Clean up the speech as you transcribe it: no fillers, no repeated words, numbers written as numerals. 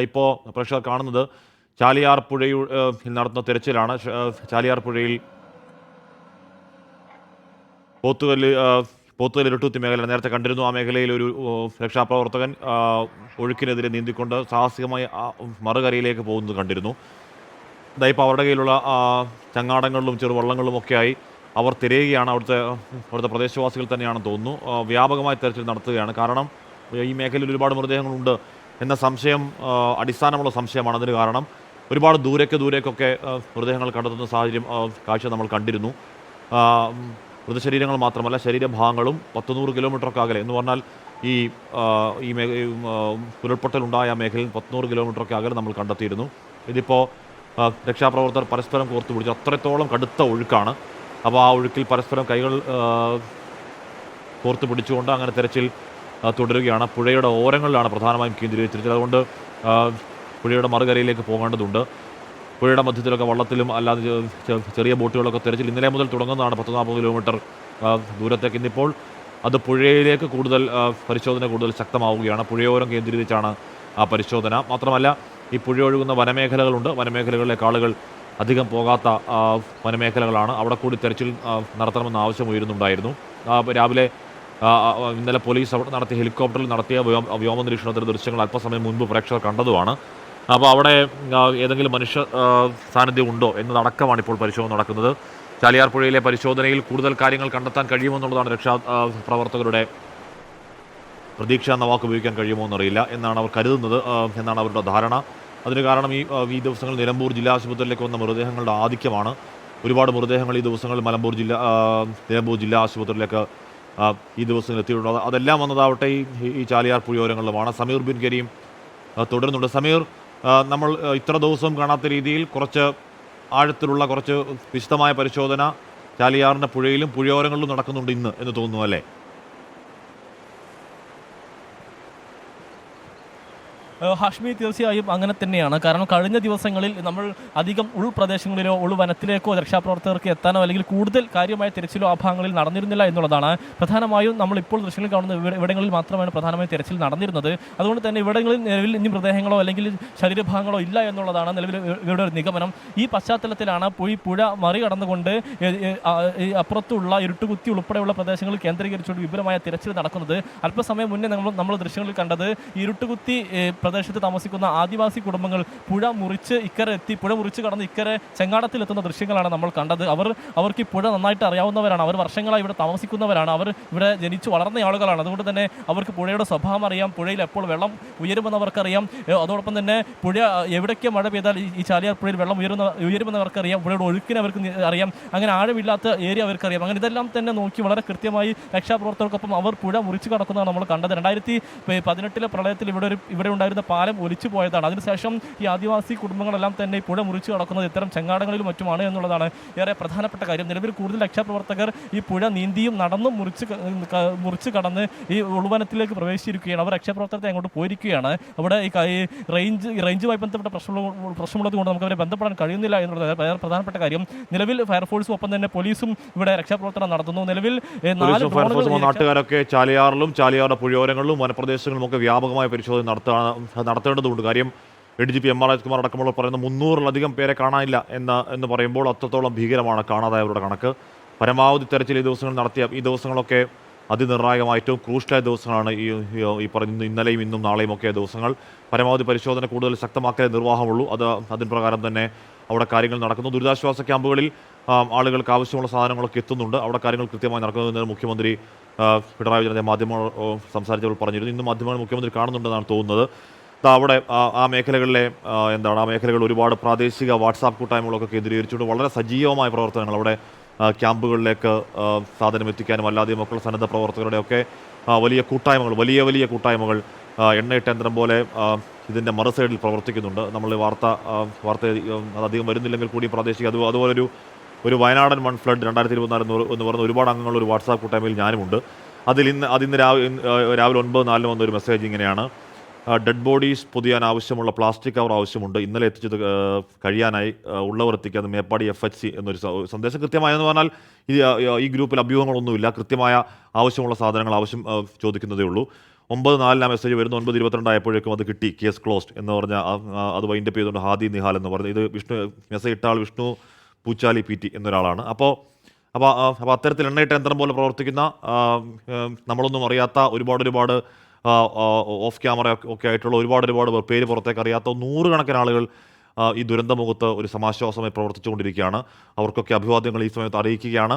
ഇപ്പോൾ പ്രേക്ഷകർ കാണുന്നത് ചാലിയാർ പുഴയിൽ നടത്തുന്ന തെരച്ചിലാണ്. ചാലിയാർ പുഴയിൽ പോത്തുകല്ല് പോത്തുകല്ല് ഇരുട്ടൂത്തി മേഖല നേരത്തെ കണ്ടിരുന്നു. ആ മേഖലയിൽ ഒരു രക്ഷാപ്രവർത്തകൻ ഒഴുക്കിനെതിരെ നീന്തിക്കൊണ്ട് സാഹസികമായി മറുകരയിലേക്ക് പോകുന്നത് കണ്ടിരുന്നു. ഇപ്പോൾ അവരുടെ കയ്യിലുള്ള ചങ്ങാടങ്ങളിലും ചെറുവള്ളങ്ങളിലും ഒക്കെയായി അവർ തിരയുകയാണ്. അവിടുത്തെ പ്രദേശവാസികൾ തന്നെയാണെന്ന് തോന്നുന്നു. വ്യാപകമായി തെരച്ചിൽ നടത്തുകയാണ്. കാരണം ഈ മേഖലയിൽ ഒരുപാട് മൃതദേഹങ്ങളുണ്ട് എന്ന സംശയം അടിസ്ഥാനമുള്ള സംശയമാണ്. അതിന് കാരണം ഒരുപാട് ദൂരേക്കൊക്കെ മൃതദേഹങ്ങൾ കണ്ടെത്തുന്ന സാഹചര്യം കാഴ്ച നമ്മൾ കണ്ടിരുന്നു. മൃതശരീരങ്ങൾ മാത്രമല്ല, ശരീരഭാഗങ്ങളും 100 കിലോമീറ്ററൊക്കെ അകലെ എന്ന് പറഞ്ഞാൽ ഈ ഉരുൾപൊട്ടലുണ്ടായ മേഖലയിൽ 100 കിലോമീറ്ററൊക്കെ അകലെ നമ്മൾ കണ്ടെത്തിയിരുന്നു. ഇതിപ്പോൾ രക്ഷാപ്രവർത്തകർ പരസ്പരം കോർത്തു പിടിച്ചു. അത്രത്തോളം കടുത്ത ഒഴുക്കാണ്. അപ്പോൾ ആ ഒഴുക്കിൽ പരസ്പരം കൈകൾ കോർത്തു പിടിച്ചുകൊണ്ട് അങ്ങനെ തെരച്ചിൽ തുടരുകയാണ്. പുഴയുടെ ഓരങ്ങളിലാണ് പ്രധാനമായും കേന്ദ്രീകരിച്ചിരിച്ചത്. അതുകൊണ്ട് പുഴയുടെ മറുകരയിലേക്ക് പോകേണ്ടതുണ്ട്. പുഴയുടെ മധ്യത്തിലൊക്കെ വള്ളത്തിലും അല്ലാതെ ചെറിയ ബോട്ടുകളൊക്കെ തെരച്ചിൽ ഇന്നലെ മുതൽ തുടങ്ങുന്നതാണ്. 140 കിലോമീറ്റർ ദൂരത്തേക്ക്. ഇന്നിപ്പോൾ അത് പുഴയിലേക്ക് പരിശോധന കൂടുതൽ ശക്തമാവുകയാണ്. പുഴയോരം കേന്ദ്രീകരിച്ചാണ് ആ പരിശോധന. മാത്രമല്ല ഈ പുഴ ഒഴുകുന്ന വനമേഖലകളുണ്ട്. വനമേഖലകളിലേക്ക് ആളുകൾ അധികം പോകാത്ത വനമേഖലകളാണ്. അവിടെ കൂടി തെരച്ചിൽ നടത്തണമെന്ന ആവശ്യം ഉയരുന്നുണ്ടായിരുന്നു. രാവിലെ ഇന്നലെ പോലീസ് അവിടെ നടത്തിയ ഹെലികോപ്റ്ററിൽ നടത്തിയ വ്യോമ നിരീക്ഷണത്തിൻ്റെ ദൃശ്യങ്ങൾ അല്പസമയം മുൻപ് പ്രേക്ഷകർ കണ്ടതുമാണ്. അപ്പോൾ അവിടെ ഏതെങ്കിലും മനുഷ്യ സാന്നിധ്യം ഉണ്ടോ എന്നതടക്കമാണ് ഇപ്പോൾ പരിശോധന നടക്കുന്നത്. ചാലിയാർ പുഴയിലെ പരിശോധനയിൽ കൂടുതൽ കാര്യങ്ങൾ കണ്ടെത്താൻ കഴിയുമെന്നുള്ളതാണ് പ്രവർത്തകരുടെ പ്രതീക്ഷ എന്ന വാക്ക് ഉപയോഗിക്കാൻ കഴിയുമോ എന്നറിയില്ല എന്നാണ് അവർ കരുതുന്നത്, എന്നാണ് അവരുടെ ധാരണ. അതിന് കാരണം ഈ ദിവസങ്ങളിൽ നിലമ്പൂർ ജില്ലാ ആശുപത്രിയിലേക്ക് വന്ന മൃതദേഹങ്ങളുടെ ആധിക്യമാണ്. ഒരുപാട് മൃതദേഹങ്ങൾ ഈ ദിവസങ്ങളിൽ നിലമ്പൂർ ജില്ലാ ആശുപത്രിയിലേക്ക് ഈ ദിവസങ്ങളിൽ എത്തിയിട്ടുള്ളത്. അതെല്ലാം വന്നതാവട്ടെ ഈ ചാലിയാർ പുഴയോരങ്ങളിലുമാണ്. സമീർ ബിൻ കരീം തുടരുന്നുണ്ട്. സമീർ, നമ്മൾ ഇത്ര ദിവസവും കാണാത്ത രീതിയിൽ കുറച്ച് ആഴത്തിലുള്ള കുറച്ച് വിശദമായ പരിശോധന ചാലിയാറിൻ്റെ പുഴയിലും പുഴയോരങ്ങളിലും നടക്കുന്നുണ്ട് ഇന്ന് എന്ന് തോന്നുന്നു, അല്ലേ? ഹാഷ്മി, തീർച്ചയായും അങ്ങനെ തന്നെയാണ്. കാരണം കഴിഞ്ഞ ദിവസങ്ങളിൽ നമ്മൾ അധികം ഉൾപ്രദേശങ്ങളിലോ ഉൾവനത്തിലേക്കോ രക്ഷാപ്രവർത്തകർക്ക് എത്താനോ അല്ലെങ്കിൽ കൂടുതൽ കാര്യമായ തിരച്ചിലോ ആ ഭാഗങ്ങളിൽ നടന്നിരുന്നില്ല എന്നുള്ളതാണ്. പ്രധാനമായും നമ്മൾ ഇപ്പോൾ ദൃശ്യങ്ങളിൽ കാണുന്ന ഇവിടങ്ങളിൽ മാത്രമാണ് പ്രധാനമായും തിരച്ചിൽ നടന്നിരുന്നത്. അതുകൊണ്ട് തന്നെ ഇവിടങ്ങളിൽ നിലവിൽ ഇനി മൃതദേഹങ്ങളോ അല്ലെങ്കിൽ ശരീരഭാഗങ്ങളോ ഇല്ല എന്നുള്ളതാണ് നിലവിൽ ഇവിടെ ഒരു നിഗമനം. ഈ പശ്ചാത്തലത്തിലാണ് പുഴ മറികടന്നുകൊണ്ട് അപ്പുറത്തുള്ള ഇരുട്ടുകുത്തി ഉൾപ്പെടെയുള്ള പ്രദേശങ്ങളിൽ കേന്ദ്രീകരിച്ചുകൊണ്ട് വിപുലമായ തിരച്ചിൽ നടക്കുന്നത്. അല്പസമയം മുന്നേ നമ്മൾ ദൃശ്യങ്ങളിൽ കണ്ടത് ഇരുട്ടുകുത്തി പ്രദേശത്ത് താമസിക്കുന്ന ആദിവാസി കുടുംബങ്ങൾ പുഴ മുറിച്ച് കടന്ന് ഇക്കരെ ചെങ്ങാടത്തിലെത്തുന്ന ദൃശ്യങ്ങളാണ് നമ്മൾ കണ്ടത്. അവർക്ക് ഈ പുഴ നന്നായിട്ട് അറിയാവുന്നവരാണ്. അവർ വർഷങ്ങളായി ഇവിടെ താമസിക്കുന്നവരാണ്. അവർ ഇവിടെ ജനിച്ചു വളർന്ന ആളുകളാണ്. അതുകൊണ്ട് തന്നെ അവർക്ക് പുഴയുടെ സ്വഭാവം അറിയാം. പുഴയിൽ എപ്പോൾ വെള്ളം ഉയരുമെന്നവർക്കറിയാം. അതോടൊപ്പം തന്നെ പുഴ എവിടേക്ക് മഴ പെയ്താൽ ഈ ചാലിയാർ പുഴയിൽ വെള്ളം ഉയരുമെന്നവർക്കറിയാം. പുഴയുടെ ഒഴുക്കിനെ അവർക്ക് അറിയാം. അങ്ങനെ ആഴമില്ലാത്ത ഏരിയ അവർക്കറിയാം. അങ്ങനെ ഇതെല്ലാം തന്നെ നോക്കി വളരെ കൃത്യമായി രക്ഷാപ്രവർത്തകർക്കൊപ്പം അവർ പുഴ മുറിച്ച് കടക്കുന്നതാണ് നമ്മൾ കണ്ടത്. 2018 പ്രളയത്തിൽ ഇവിടെ ഉണ്ടായിരുന്ന പാലം ഒലിച്ചു പോയതാണ്. അതിനുശേഷം ഈ ആദിവാസി കുടുംബങ്ങളെല്ലാം തന്നെ പുഴ മുറിച്ചു കടക്കുന്നത് ഇത്തരം ചെങ്ങാടങ്ങളിലും മറ്റുമാണ് എന്നുള്ളതാണ് ഏറെ പ്രധാനപ്പെട്ട കാര്യം. നിലവിൽ കൂടുതൽ രക്ഷാപ്രവർത്തകർ ഈ പുഴ നീന്തിയും നടന്നും മുറിച്ച് കടന്ന് ഈ ഉൾവനത്തിലേക്ക് പ്രവേശിച്ചിരിക്കുകയാണ്. അവർ രക്ഷാപ്രവർത്തകരെ അങ്ങോട്ട് പോയിരിക്കുകയാണ്. അവിടെ ഈ റേഞ്ചുമായി ബന്ധപ്പെട്ട പ്രശ്നമുള്ളത് കൊണ്ട് നമുക്ക് അവരെ ബന്ധപ്പെടാൻ കഴിയുന്നില്ല എന്നുള്ളത് വളരെ പ്രധാനപ്പെട്ട കാര്യം. നിലവിൽ ഫയർഫോഴ്സും ഒപ്പം തന്നെ പോലീസും ഇവിടെ രക്ഷാപ്രവർത്തനം നടത്തുന്നു. നിലവിൽ നാട്ടുകാരൊക്കെ ചാലിയാറുടെ പുഴയോരങ്ങളിലും വനപ്രദേശങ്ങളിലും ഒക്കെ വ്യാപകമായ പരിശോധന നടത്തേണ്ടതുണ്ട്. കാര്യം ADGP MR രാജ്കുമാർ അടക്കമുള്ള പറയുന്ന 300-ലധികം പേരെ കാണാനില്ല എന്ന് പറയുമ്പോൾ അത്രത്തോളം ഭീകരമാണ് കാണാതായവരുടെ കണക്ക്. പരമാവധി തെരച്ചിൽ ഈ ദിവസങ്ങളൊക്കെ അതിനിർണായകമായ ഏറ്റവും ക്രൂഷ്യലായ ദിവസങ്ങളാണ് ഈ പറയുന്ന ഇന്നലെയും ഇന്നും നാളെയും ഒക്കെ ദിവസങ്ങൾ. പരമാവധി പരിശോധന കൂടുതൽ ശക്തമാക്കിയ നിർവാഹമുള്ളൂ. അതിന് പ്രകാരം തന്നെ അവിടെ കാര്യങ്ങൾ നടക്കുന്നു. ദുരിതാശ്വാസ ക്യാമ്പുകളിൽ ആളുകൾക്ക് ആവശ്യമുള്ള സാധനങ്ങളൊക്കെ എത്തുന്നുണ്ട്. അവിടെ കാര്യങ്ങൾ കൃത്യമായി നടക്കുന്നതെന്ന് മുഖ്യമന്ത്രി പിണറായി വിജയൻ മാധ്യമങ്ങൾ സംസാരിച്ചപ്പോൾ പറഞ്ഞിരുന്നു. ഇന്ന് മാധ്യമങ്ങൾ മുഖ്യമന്ത്രി കാണുന്നുണ്ടെന്നാണ് തോന്നുന്നത്. അവിടെ ആ മേഖലകളിലെ ആ മേഖലകളിൽ ഒരുപാട് പ്രാദേശിക വാട്സാപ്പ് കൂട്ടായ്മകളൊക്കെ കേന്ദ്രീകരിച്ചുകൊണ്ട് വളരെ സജീവമായ പ്രവർത്തനങ്ങൾ അവിടെ ക്യാമ്പുകളിലേക്ക് സാധനം എത്തിക്കാനും അല്ലാതെയും ഒക്കെ സന്നദ്ധ പ്രവർത്തകരുടെയൊക്കെ വലിയ കൂട്ടായ്മകൾ എണ്ണയിട്ട യന്ത്രം പോലെ ഇതിൻ്റെ മറുസൈഡിൽ പ്രവർത്തിക്കുന്നുണ്ട്. നമ്മൾ വാർത്ത അധികം വരുന്നില്ലെങ്കിൽ കൂടി പ്രാദേശിക അതുപോലൊരു വയനാടൻ മൺ ഫ്ലഡ് 2024 എന്ന് പറഞ്ഞ ഒരുപാട് അംഗങ്ങളുള്ള ഒരു വാട്സാപ്പ് കൂട്ടായ്മയിൽ ഞാനുമുണ്ട്. അതിന്ന് രാവിലെ 9:04 വന്നൊരു മെസ്സേജ് ഇങ്ങനെയാണ്: ഡെഡ് ബോഡീസ് പൊതിയാൻ ആവശ്യമുള്ള പ്ലാസ്റ്റിക് കവർ ആവശ്യമുണ്ട്. ഇന്നലെ എത്തിച്ചത് കഴിയാനായി ഉള്ളവർ എത്തിക്കാതെ മേപ്പാടി FHC എന്നൊരു സന്ദേശം. കൃത്യമായെന്ന് പറഞ്ഞാൽ ഈ ഗ്രൂപ്പിൽ അഭ്യൂഹങ്ങളൊന്നുമില്ല. കൃത്യമായ ആവശ്യമുള്ള സാധനങ്ങൾ ചോദിക്കുന്നതേ ഉള്ളൂ. 9:04 മെസ്സേജ് വരുന്നു, 9:22 ആയപ്പോഴേക്കും അത് കിട്ടി, കേസ് ക്ലോസ്ഡ് എന്ന് പറഞ്ഞാൽ അത് വൈൻഡപ്പ് ചെയ്തുകൊണ്ട് ഹാദി നിഹാൽ എന്ന് പറഞ്ഞത്, ഇത് മെസ്സേജ് ഇട്ട ആൾ വിഷ്ണു പൂച്ചാലി PT എന്നൊരാളാണ്. അപ്പോൾ അത്തരത്തിൽ എണ്ണയിട്ട യന്ത്രം പോലെ പ്രവർത്തിക്കുന്ന നമ്മളൊന്നും അറിയാത്ത ഒരുപാട് ഓഫ് ക്യാമറ ഒക്കെ ആയിട്ടുള്ള ഒരുപാട് പേര് പുറത്തേക്ക് അറിയാത്ത നൂറുകണക്കിന് ആളുകൾ ഈ ദുരന്തമുഖത്ത് ഒരു സമാശ്വാസമായി പ്രവർത്തിച്ചുകൊണ്ടിരിക്കുകയാണ്. അവർക്കൊക്കെ അഭിവാദ്യങ്ങൾ ഈ സമയത്ത് അറിയിക്കുകയാണ്.